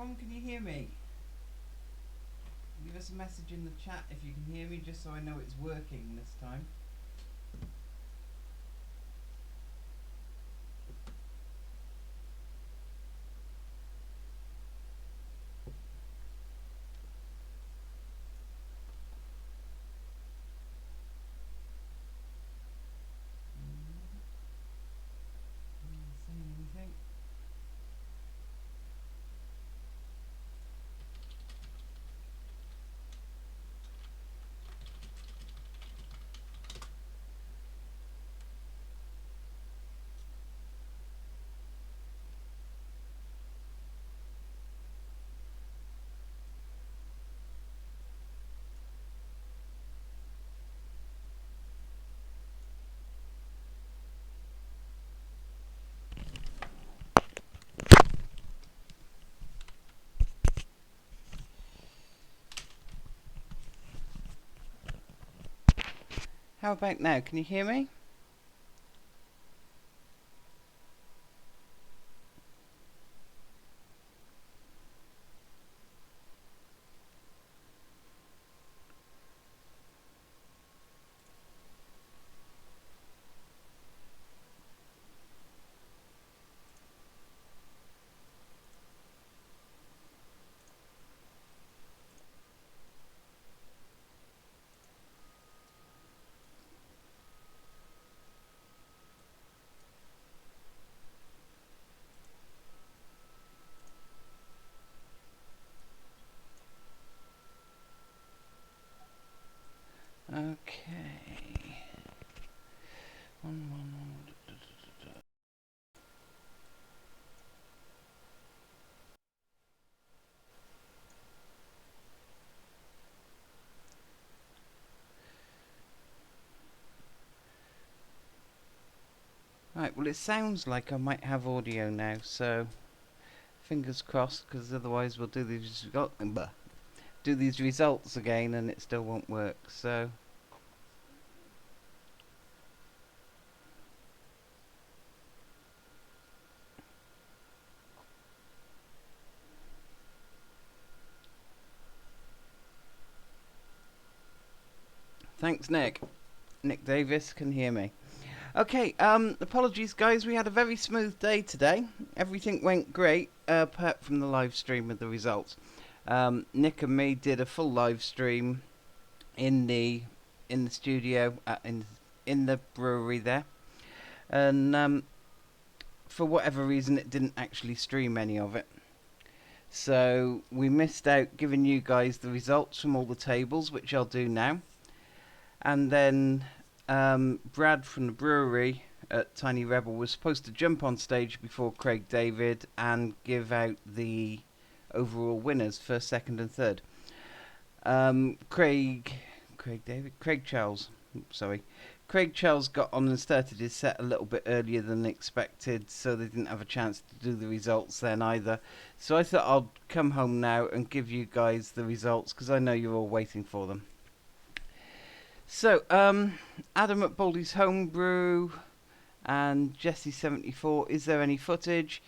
everyone, can you hear me? Give us a message in the chat if you can hear me, just so I know it's working this time. Saying anything? How about now? Can you hear me? Okay. One. Right, well it sounds like I might have audio now, so fingers crossed, because otherwise we'll do these results again and it still won't work. So thanks, Nick. Nick Davis can hear me. Okay, apologies guys, we had a very smooth day today. Everything went great, apart from the live stream of the results. Nick and me did a full live stream in the studio, in the brewery there. And for whatever reason it didn't actually stream any of it. So we missed out giving you guys the results from all the tables, which I'll do now. And then Brad from the brewery at Tiny Rebel was supposed to jump on stage before Craig David and give out the overall winners, first, second and third. Craig Charles got on and started his set a little bit earlier than expected, so they didn't have a chance to do the results then either. So I thought I'd come home now and give you guys the results, because I know you're all waiting for them. So, Adam at Baldy's Homebrew and Jesse74, is there any footage?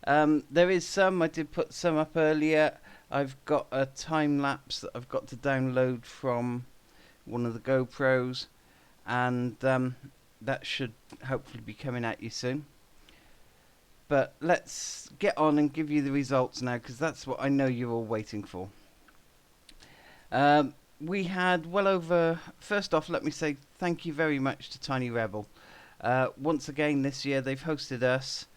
There is some. I did put some up earlier. I've got a time lapse that I've got to download from one of the GoPros, and that should hopefully be coming at you soon. But let's get on and give you the results now, because that's what I know you're all waiting for. We had well over... First off, let me say thank you very much to Tiny Rebel. Once again this year they've hosted us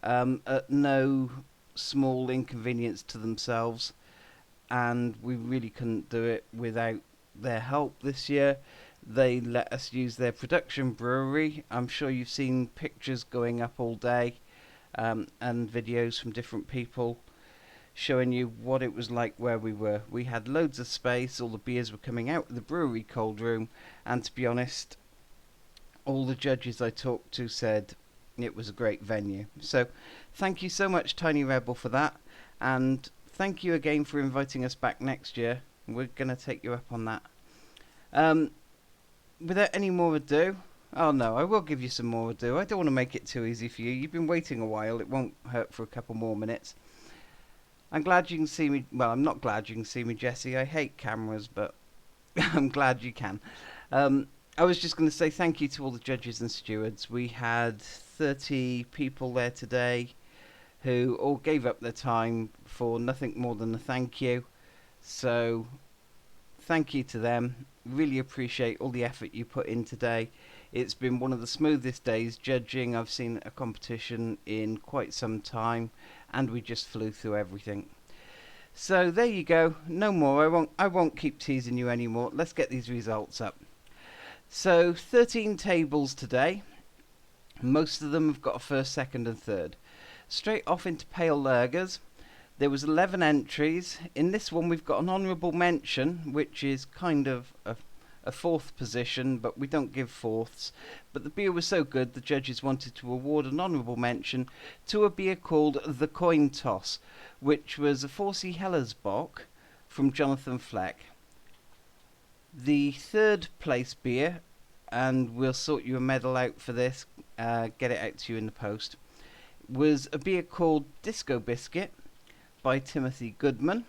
at no small inconvenience to themselves, and we really couldn't do it without their help this year. They let us use their production brewery. I'm sure you've seen pictures going up all day, and videos from different people showing you what it was like where we were. We had loads of space, all the beers were coming out of the brewery cold room, and to be honest, all the judges I talked to said it was a great venue. So thank you so much, Tiny Rebel, for that, and thank you again for inviting us back next year. We're going to take you up on that. Without any more ado, oh no, I will give you some more ado. I don't want to make it too easy for you. You've been waiting a while. It won't hurt for a couple more minutes. I'm glad you can see me. Well, I'm not glad you can see me, Jesse. I hate cameras, but I'm glad you can. Um, I was just going to say thank you to all the judges and stewards. We had 30 people there today who all gave up their time for nothing more than a thank you. So, thank you to them. Really appreciate all the effort you put in today. It's been one of the smoothest days judging I've seen a competition in quite some time, and we just flew through everything. So there you go. No more. I won't keep teasing you anymore. Let's get these results up. So 13 tables today. Most of them have got a first, second, and third. Straight off into pale lagers. There was 11 entries. In this one, we've got an honourable mention, which is kind of a fourth position, but we don't give fourths. But the beer was so good, the judges wanted to award an honourable mention to a beer called The Coin Toss, which was a 4C Hellersbock from Jonathan Fleck. The third place beer, and we'll sort you a medal out for this, get it out to you in the post, was a beer called Disco Biscuit by Timothy Goodman.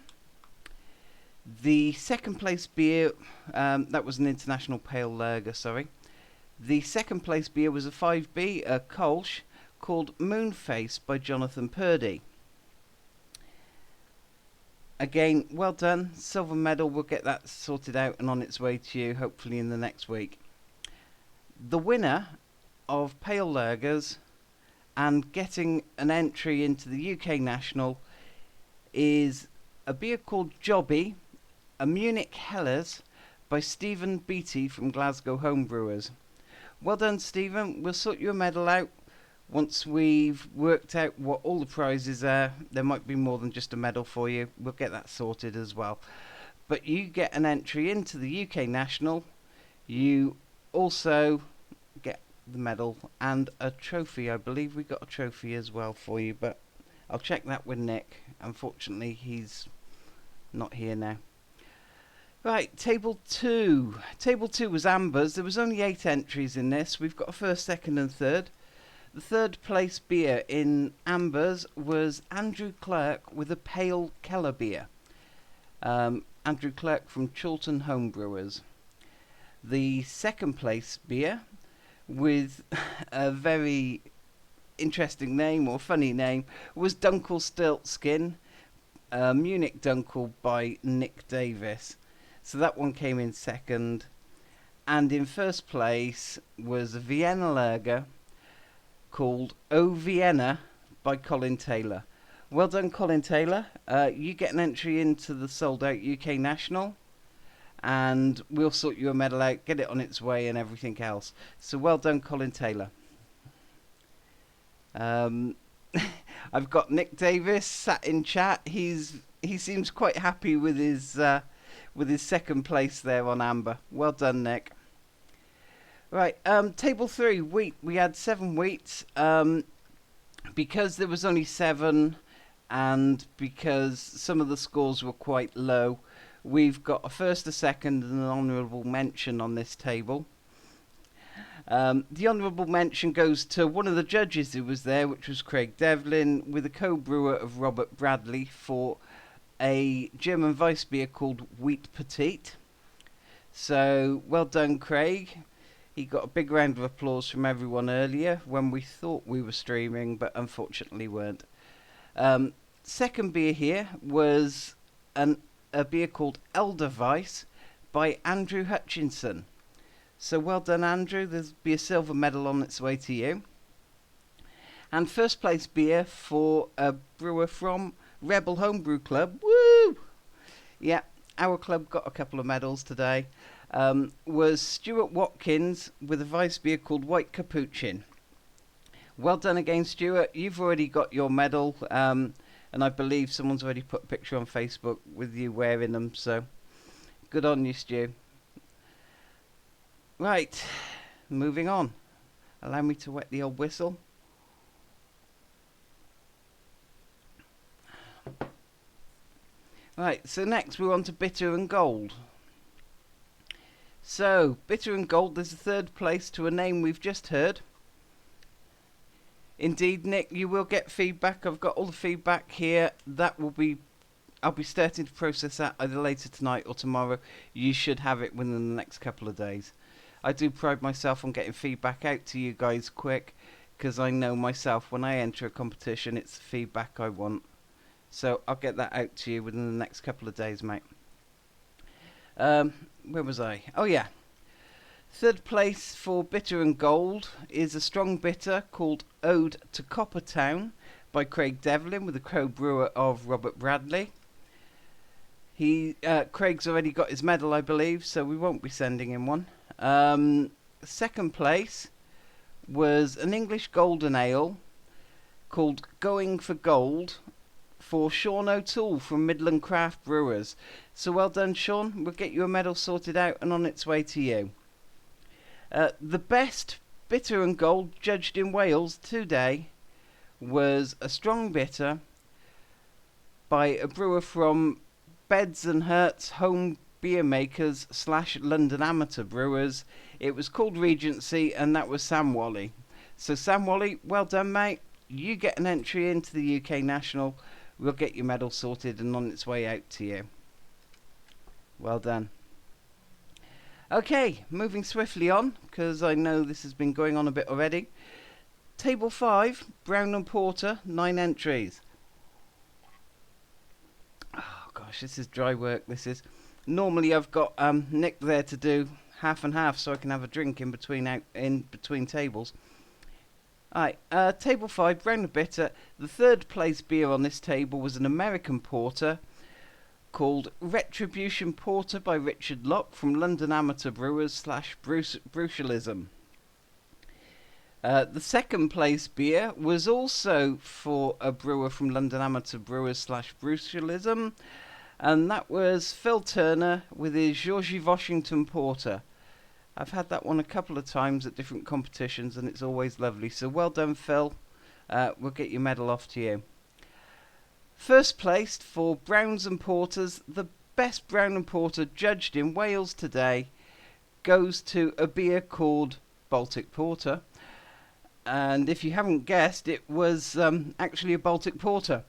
The second place beer, that was an international pale lager, sorry. The second place beer was a 5B, a Kolsch, called Moonface by Jonathan Purdy. Again, well done. Silver medal, we'll get that sorted out and on its way to you, hopefully in the next week. The winner of Pale Lagers and getting an entry into the UK National is a beer called Jobby, a Munich Helles by Stephen Beattie from Glasgow Homebrewers. Well done, Stephen. We'll sort you a medal out once we've worked out what all the prizes are. There might be more than just a medal for you. We'll get that sorted as well. But you get an entry into the UK National. You also get the medal and a trophy. I believe we got a trophy as well for you, but I'll check that with Nick. Unfortunately, he's not here now. Right, Table 2. Table 2 was Amber's. There was only 8 entries in this. We've got a first, second and third. The third place beer in Amber's was Andrew Clerk with a Pale Keller beer. Andrew Clerk from Chorlton Homebrewers. The second place beer with a very interesting name or funny name was Dunkel Stiltskin, Munich Dunkel by Nick Davis. So that one came in second. And in first place was a Vienna lager called O Vienna by Colin Taylor. Well done, Colin Taylor. You get an entry into the sold out UK National, and we'll sort you a medal out, get it on its way and everything else. So well done, Colin Taylor. I've got Nick Davis sat in chat. He seems quite happy with his second place there on Amber. Well done, Nick. Right, table 3, wheat. We had 7 wheats. Because there was only 7 and because some of the scores were quite low, we've got a first, a second and an honourable mention on this table. The honourable mention goes to one of the judges who was there, which was Craig Devlin, with a co-brewer of Robert Bradley for a German Weiss beer called Wheat Petite. So, well done, Craig. He got a big round of applause from everyone earlier when we thought we were streaming, but unfortunately weren't. Second beer here was a beer called Elderweiss by Andrew Hutchinson. So well done, Andrew. There'll be a silver medal on its way to you. And first place beer for a brewer from Rebel Homebrew Club. Woo! Yeah, our club got a couple of medals today. Was Stuart Watkins with a Weiss beer called White Capuchin. Well done again, Stuart. You've already got your medal, and I believe someone's already put a picture on Facebook with you wearing them, so good on you, Stu. Right, moving on. Allow me to wet the old whistle. Right, so next we're on to Bitter and Gold. So, Bitter and Gold, there's a third place to a name we've just heard. Indeed, Nick, you will get feedback. I've got all the feedback here. That will be I'll be starting to process that either later tonight or tomorrow. You should have it within the next couple of days. I do pride myself on getting feedback out to you guys quick, because I know myself when I enter a competition, it's the feedback I want. So I'll get that out to you within the next couple of days, mate. Where was I? Oh yeah. Third place for Bitter and Gold is a strong bitter called Ode to Coppertown by Craig Devlin with the co-brewer of Robert Bradley. Craig's already got his medal, I believe, so we won't be sending him one. Second place was an English golden ale called Going for Gold for Sean O'Toole from Midland Craft Brewers. So well done, Sean. We'll get you a medal sorted out and on its way to you. The best bitter and gold judged in Wales today was a strong bitter by a brewer from Beds and Herts Home Beer Makers / London Amateur Brewers. It was called Regency, and that was Sam Wally. So Sam Wally, well done, mate. You get an entry into the UK National. We'll get your medal sorted and on its way out to you. Well done. Okay, moving swiftly on, because I know this has been going on a bit already. Table 5, Brown and Porter, 9 entries. Oh gosh, this is dry work, this is. Normally I've got Nick there to do half and half so I can have a drink in between tables. Alright, table 5, Brown and Bitter. The third place beer on this table was an American porter called Retribution Porter by Richard Locke from London Amateur Brewers / Brucialism. The second place beer was also for a brewer from London Amateur Brewers / Brucialism, and that was Phil Turner with his Georgie Washington Porter. I've had that one a couple of times at different competitions and it's always lovely, so well done, Phil. We'll get your medal off to you. First placed for Browns and Porters, the best Brown and Porter judged in Wales today goes to a beer called Baltic Porter. And if you haven't guessed, it was actually a Baltic Porter.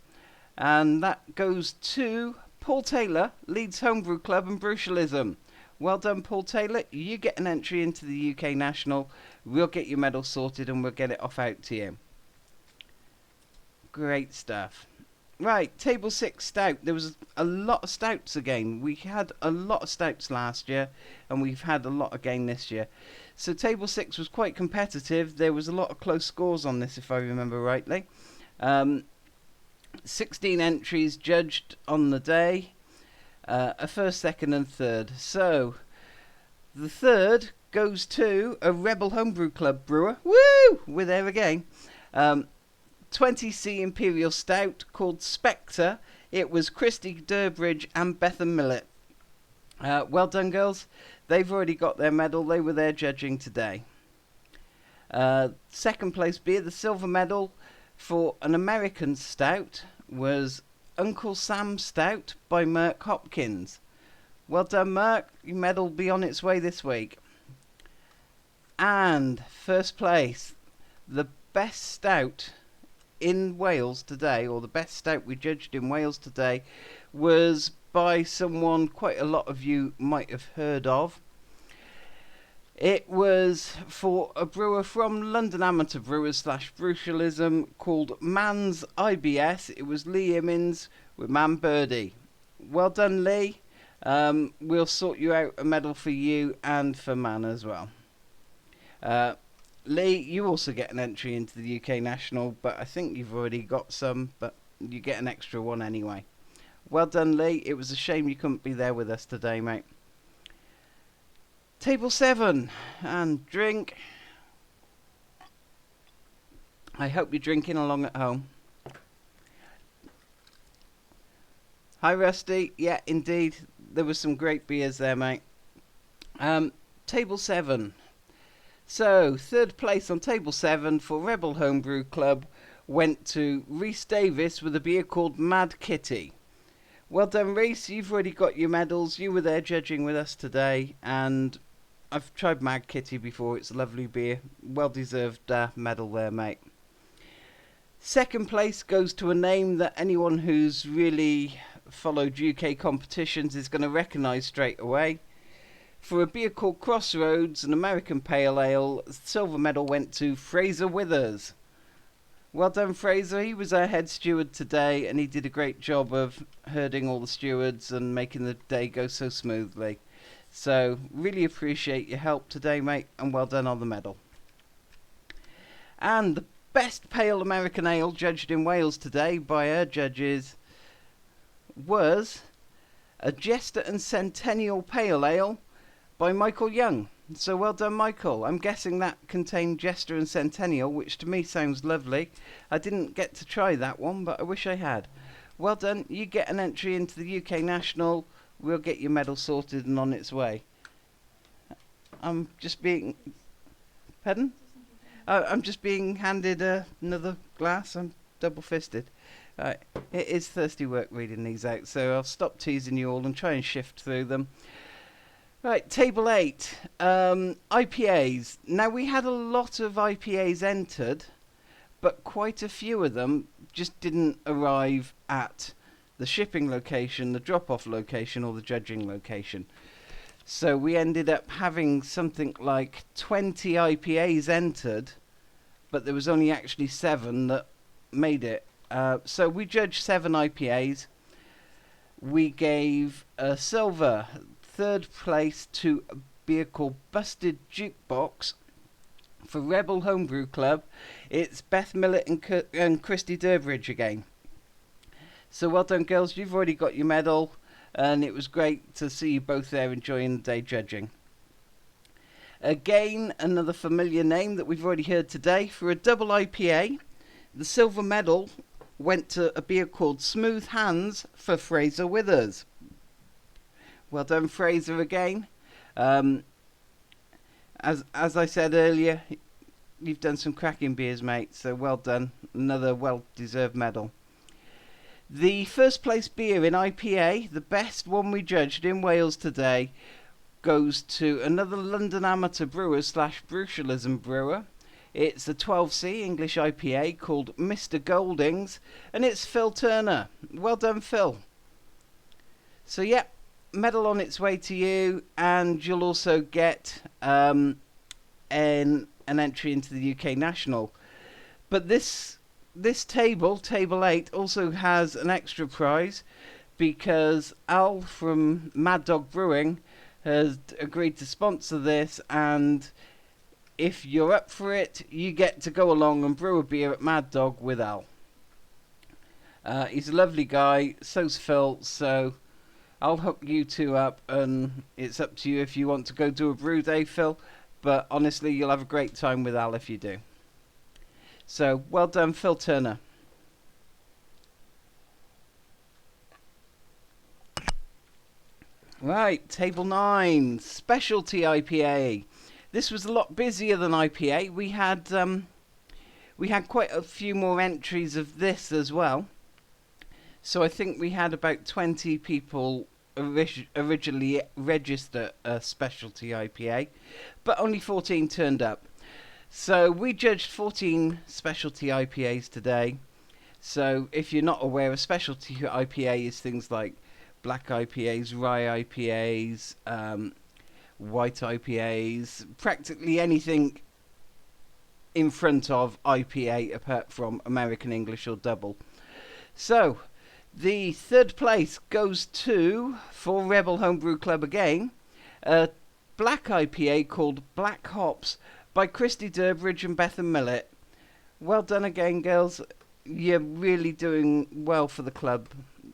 And that goes to Paul Taylor, Leeds Homebrew Club and Brucialism. Well done, Paul Taylor. You get an entry into the UK National. We'll get your medal sorted and we'll get it off out to you. Great stuff. Right, table 6 stout. There was a lot of stouts again. We had a lot of stouts last year, and we've had a lot again this year. So table 6 was quite competitive. There was a lot of close scores on this, if I remember rightly. 16 entries judged on the day. A first, second, and third. So the third goes to a Rebel Homebrew Club brewer. Woo! We're there again. 20C Imperial Stout called Spectre. It was Christy Durbridge and Bethan Millett. Well done, girls. They've already got their medal. They were there judging today. Second place beer, the silver medal for an American stout was Uncle Sam Stout by Merck Hopkins. Well done, Merck. Your medal will be on its way this week. And first place, the best stout in Wales today, or the best stout we judged in Wales today, was by someone quite a lot of you might have heard of. It was for a brewer from London Amateur Brewers / Brucialism called Man's IBS. It was Lee Immins with Man Birdie. Well done, Lee. We'll sort you out a medal for you and for Man as well. Lee, you also get an entry into the UK National, but I think you've already got some, but you get an extra one anyway. Well done, Lee. It was a shame you couldn't be there with us today, mate. Table 7, and drink. I hope you're drinking along at home. Hi, Rusty. Yeah, indeed. There were some great beers there, mate. Table 7. So, third place on table 7 for Rebel Homebrew Club went to Rhys Davis with a beer called Mad Kitty. Well done, Rhys. You've already got your medals. You were there judging with us today, and I've tried Mad Kitty before. It's a lovely beer. Well-deserved medal there, mate. Second place goes to a name that anyone who's really followed UK competitions is going to recognise straight away. For a beer called Crossroads, an American Pale Ale, silver medal went to Fraser Withers. Well done, Fraser. He was our head steward today, and he did a great job of herding all the stewards and making the day go so smoothly. So, really appreciate your help today, mate, and well done on the medal. And the best Pale American Ale judged in Wales today by our judges was a Jester and Centennial Pale Ale by Michael Young. So well done, Michael. I'm guessing that contained Jester and Centennial, which to me sounds lovely. I didn't get to try that one, but I wish I had. Well done. You get an entry into the UK National. We'll get your medal sorted and on its way. I'm just being... Pardon? I'm just being handed another glass. I'm double-fisted. It is thirsty work reading these out, so I'll stop teasing you all and try and shift through them. Right, table 8, IPAs. Now, we had a lot of IPAs entered, but quite a few of them just didn't arrive at the shipping location, the drop-off location, or the judging location. So we ended up having something like 20 IPAs entered, but there was only actually 7 that made it. So we judged 7 IPAs. We gave a silver third place to a beer called Busted Jukebox for Rebel Homebrew Club. It's Beth Millett and Christy Durbridge again. So well done, girls. You've already got your medal, and it was great to see you both there enjoying the day judging. Again, another familiar name that we've already heard today. For a double IPA, the silver medal went to a beer called Smooth Hands for Fraser Withers. Well done, Fraser, again. As I said earlier, you've done some cracking beers, mate, so well done. Another well-deserved medal. The first place beer in IPA, the best one we judged in Wales today, goes to another London amateur brewer / Brucialism brewer. It's a 12C English IPA called Mr. Goldings, and it's Phil Turner. Well done, Phil. So, yeah, medal on its way to you, and you'll also get an entry into the UK National. But this table 8, also has an extra prize, because Al from Mad Dog Brewing has agreed to sponsor this, and if you're up for it, you get to go along and brew a beer at Mad Dog with Al. He's a lovely guy, so's Phil, so I'll hook you two up, and it's up to you if you want to go do a brew day, Phil. But honestly, you'll have a great time with Al if you do. So, well done, Phil Turner. Right, table 9, specialty IPA. This was a lot busier than IPA. We had quite a few more entries of this as well. So I think we had about 20 people originally register a specialty IPA, but only 14 turned up. So we judged 14 specialty IPAs today. So if you're not aware, a specialty IPA is things like black IPAs, rye IPAs, white IPAs, practically anything in front of IPA apart from American English or double. So the third place goes to, for Rebel Homebrew Club again, a black IPA called Black Hops by Christy Durbridge and Bethan Millett. Well done again, girls. You're really doing well for the club.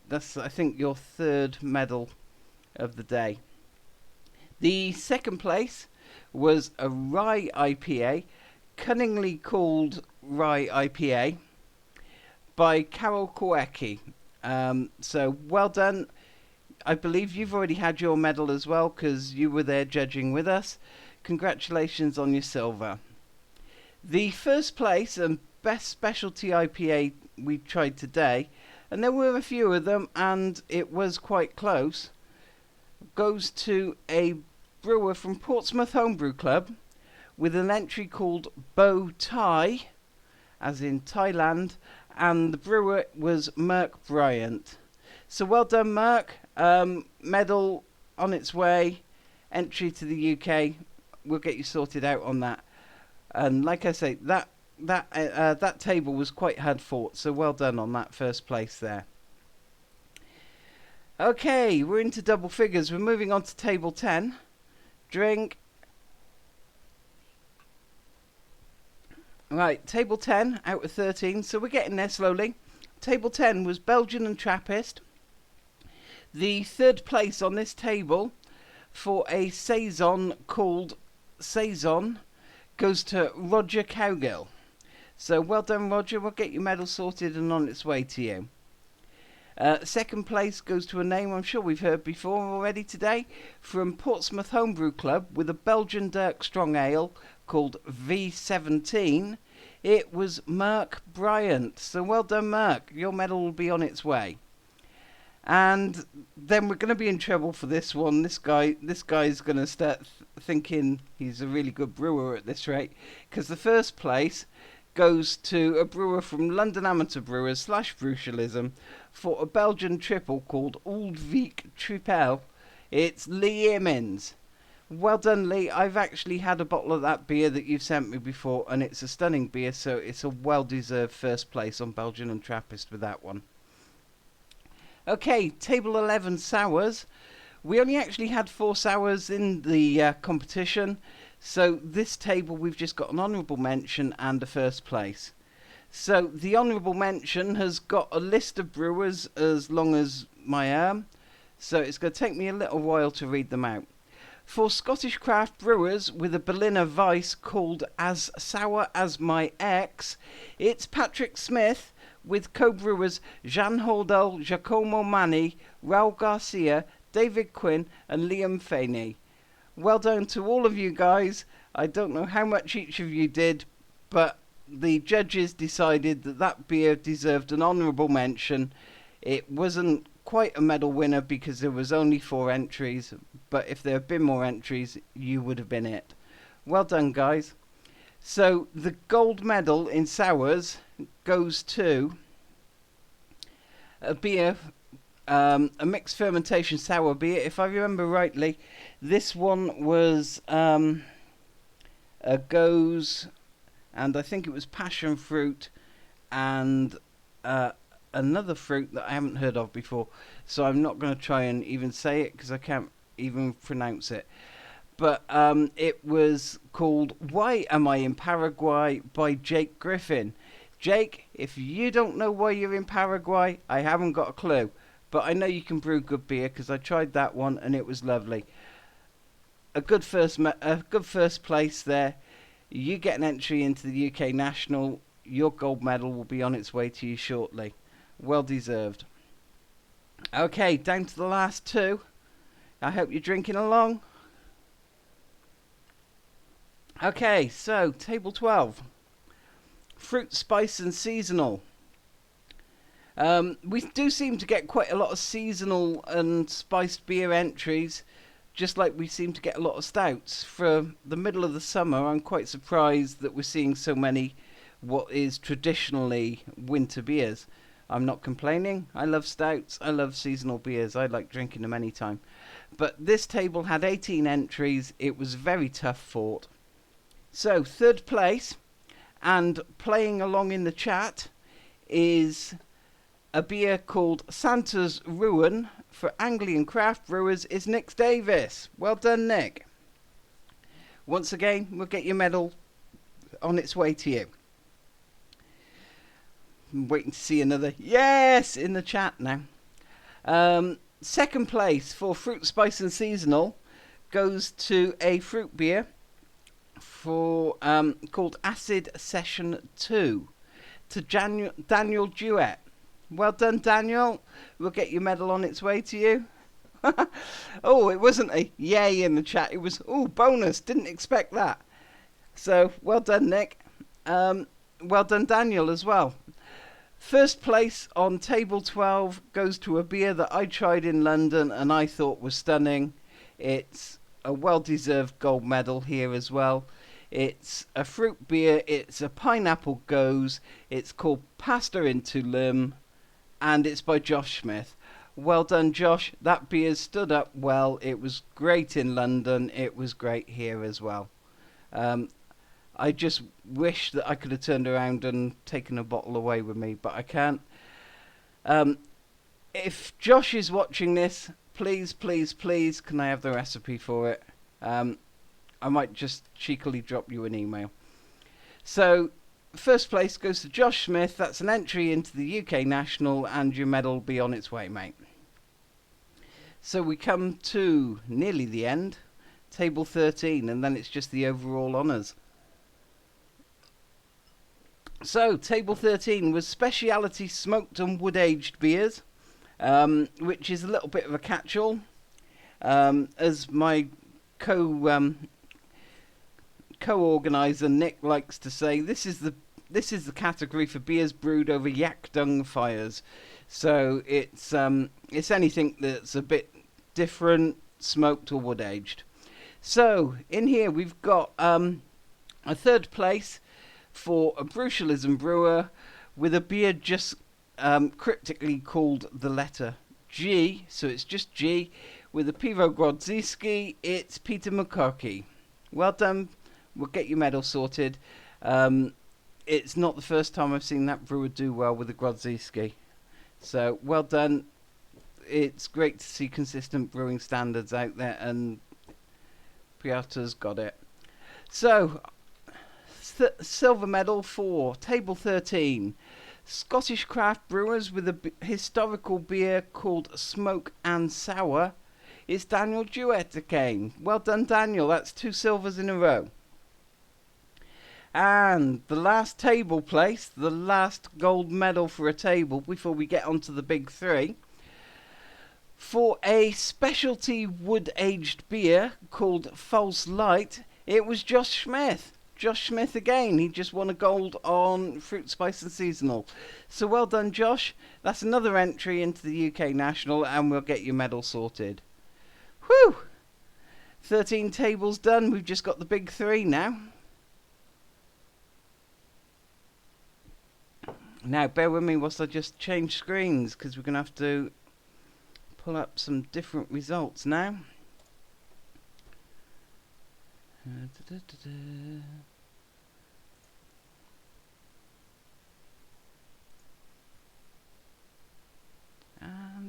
That's, I think, your third medal of the day. The second place was a rye IPA, cunningly called Rye IPA, by Carol Kowecki. So well done. I believe you've already had your medal as well, because you were there judging with us. Congratulations on your silver. The first place and best specialty IPA we tried today, and there were a few of them and it was quite close, goes to a brewer from Portsmouth Homebrew Club with an entry called Bow Thai, as in Thailand, and the brewer was Merck Bryant. So well done, Mark. Medal on its way. Entry to the UK. We'll get you sorted out on that. And like I say, that table was quite hard fought. So well done on that first place there. Okay, we're into double figures. We're moving on to table 10. Drink. Right, table 10 out of 13. So we're getting there slowly. Table 10 was Belgian and Trappist. The third place on this table for a saison called Saison goes to Roger Cowgill. So well done, Roger. We'll get your medal sorted and on its way to you. Second place goes to a name I'm sure we've heard before already today, from Portsmouth Homebrew Club with a Belgian Dirk Strong Ale called V17. It was Mark Bryant. So well done, Mark. Your medal will be on its way. And then we're going to be in trouble for this one. This guy's going to start thinking he's a really good brewer at this rate, because the first place goes to a brewer from London Amateur Brewers / Brucialism for a Belgian triple called Old Viek Triple. It's Lee Immins. Well done, Lee. I've actually had a bottle of that beer that you've sent me before, and it's a stunning beer, so it's a well-deserved first place on Belgian and Trappist with that one. Okay, table 11 sours. We only actually had 4 sours in the competition, so this table we've just got an honourable mention and a first place. So the honourable mention has got a list of brewers as long as my arm, so it's going to take me a little while to read them out. For Scottish craft brewers with a Berliner Weiss called As Sour as My Ex, it's Patrick Smith with co-brewers Jan Holdell, Giacomo Manni, Raul Garcia, David Quinn and Liam Feeney. Well done to all of you guys. I don't know how much each of you did, but the judges decided that that beer deserved an honourable mention. It wasn't quite a medal winner because there was only 4 entries, but if there had been more entries, you would have been it. Well done, guys. So the gold medal in sours goes to a beer, a mixed fermentation sour beer. If I remember rightly, this one was a Goes, and I think it was passion fruit and another fruit that I haven't heard of before. So I'm not going to try and even say it because I can't even pronounce it. But it was called Why Am I in Paraguay by Jake Griffin. Jake, if you don't know why you're in Paraguay, I haven't got a clue. But I know you can brew good beer because I tried that one and it was lovely. A good first place there. You get an entry into the UK National. Your gold medal will be on its way to you shortly. Well deserved. Okay, down to the last 2. I hope you're drinking along. Okay, so table 12. Fruit, spice and seasonal. We do seem to get quite a lot of seasonal and spiced beer entries, just like we seem to get a lot of stouts. For the middle of the summer, I'm quite surprised that we're seeing so many what is traditionally winter beers. I'm not complaining. I love stouts. I love seasonal beers. I like drinking them anytime. But this table had 18 entries. It was very tough fought. So, third place, and playing along in the chat, is a beer called Santa's Ruin for Anglian craft brewers is Nick Davis. Well done, Nick. Once again, we'll get your medal on its way to you. I'm waiting to see another yes in the chat now. Second place for Fruit, Spice and Seasonal goes to a fruit beer for called Acid Session 2 to Daniel Duet. Well done, Daniel. We'll get your medal on its way to you. Oh, it wasn't a yay in the chat. It was, oh, bonus. Didn't expect that. So, well done, Nick. Well done, Daniel, as well. First place on table 12 goes to a beer that I tried in London and I thought was stunning. It's a well-deserved gold medal here as well. It's a fruit beer. It's a pineapple goes. It's called Pasta into Lim, and it's by Josh Smith. Well done, Josh. That beer stood up well. It was great in London. It was great here as well. Um, I just wish that I could have turned around and taken a bottle away with me, but I can't. Um, if Josh is watching this, please, please, please, can I have the recipe for it? I might just cheekily drop you an email. So, first place goes to Josh Smith. That's an entry into the UK National, and your medal will be on its way, mate. So we come to nearly the end, table 13, and then it's just the overall honours. So, table 13 was speciality smoked and wood-aged beers, which is a little bit of a catch-all. As my co-organizer Nick likes to say, this is the category for beers brewed over yak dung fires. So it's anything that's a bit different, smoked or wood aged. So in here we've got a third place for a Brucialism brewer with a beer just cryptically called the letter G. So it's just G with a Piwo Grodziskie. It's Peter McCarkey. Well done. We'll get your medal sorted. It's not the first time I've seen that brewer do well with the Grodziskie. So, well done. It's great to see consistent brewing standards out there, and Piotr's got it. So, silver medal for Table 13. Scottish craft brewers with a historical beer called Smoke and Sour. It's Daniel Jewett again. Well done, Daniel. That's 2 silvers in a row. And the last table place, the last gold medal for a table before we get on to the big 3. For a specialty wood-aged beer called False Light, it was Josh Smith. Josh Smith again. He just won a gold on Fruit, Spice and Seasonal. So well done, Josh. That's another entry into the UK National, and we'll get your medal sorted. Whew! 13 tables done. We've just got the big 3 now. Now, bear with me whilst I just change screens, because we're going to have to pull up some different results now. And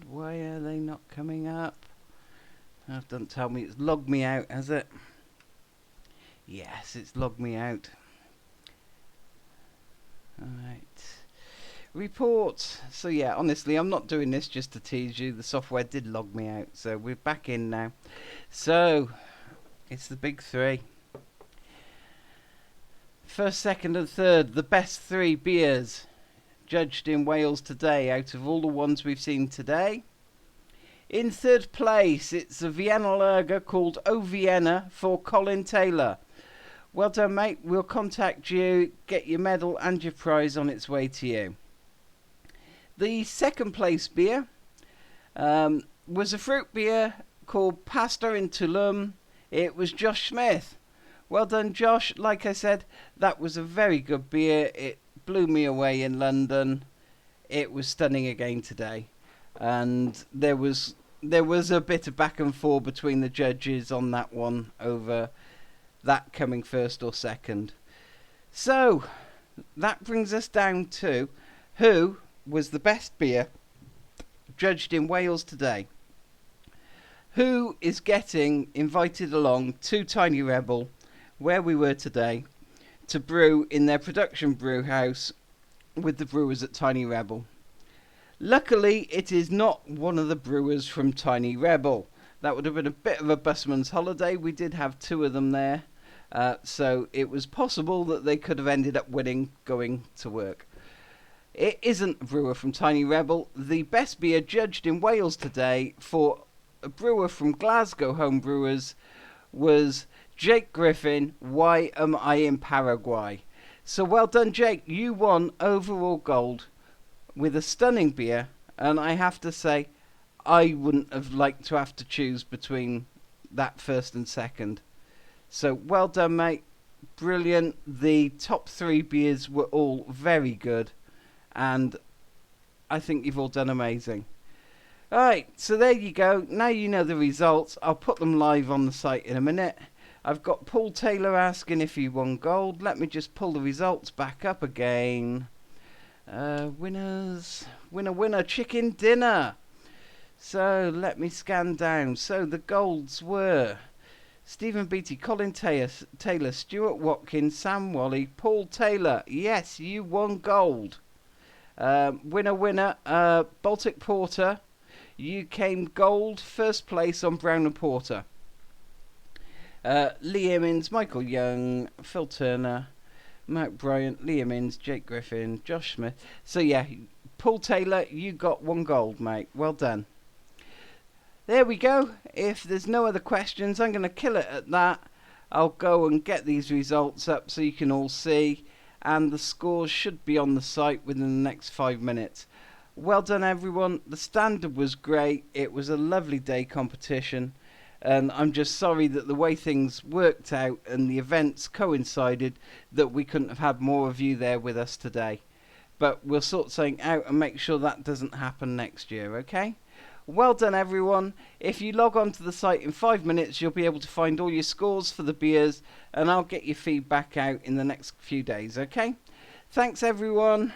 why are they not coming up? Oh, don't tell me it's logged me out, has it? Yes, it's logged me out. Alright. Report. So yeah, honestly, I'm not doing this just to tease you. The software did log me out, so we're back in now. So, it's the big 3. First, second and third, the best 3 beers judged in Wales today out of all the ones we've seen today. In third place, it's a Vienna lager called O Vienna for Colin Taylor. Well done, mate. We'll contact you, get your medal and your prize on its way to you. The second place beer was a fruit beer called Pasta in Tulum. It was Josh Smith. Well done, Josh. Like I said, that was a very good beer. It blew me away in London. It was stunning again today. And there was a bit of back and forth between the judges on that one over that coming first or second. So, that brings us down to who was the best beer judged in Wales today. Who is getting invited along to Tiny Rebel, where we were today, to brew in their production brew house with the brewers at Tiny Rebel. Luckily, it is not one of the brewers from Tiny Rebel. That would have been a bit of a busman's holiday. We did have 2 of them there. So it was possible that they could have ended up winning going to work. It isn't a brewer from Tiny Rebel. The best beer judged in Wales today for a brewer from Glasgow Homebrewers was Jake Griffin. Why am I in Paraguay? So well done, Jake. You won overall gold with a stunning beer. And I have to say, I wouldn't have liked to have to choose between that first and second. So well done, mate. Brilliant. The top 3 beers were all very good. And I think you've all done amazing. Alright, so there you go. Now you know the results. I'll put them live on the site in a minute. I've got Paul Taylor asking if he won gold. Let me just pull the results back up again. Winners. Winner, chicken dinner. So let me scan down. So the golds were Stephen Beattie, Colin Taylor, Stuart Watkins, Sam Wally, Paul Taylor. Yes, you won gold. Winner, Baltic Porter. You came gold, first place on Brown and Porter. Lee Emmons, Michael Young, Phil Turner, Mark Bryant, Lee Emmons, Jake Griffin, Josh Smith. So yeah, Paul Taylor, you got 1 gold, mate. Well done. There we go. If there's no other questions, I'm going to kill it at that. I'll go and get these results up so you can all see. And the scores should be on the site within the next 5 minutes. Well done, everyone. The standard was great. It was a lovely day competition. And I'm just sorry that the way things worked out and the events coincided that we couldn't have had more of you there with us today. But we'll sort something out and make sure that doesn't happen next year, okay? Well done, everyone. If you log on to the site in 5 minutes, you'll be able to find all your scores for the beers, and I'll get your feedback out in the next few days, okay? Thanks, everyone.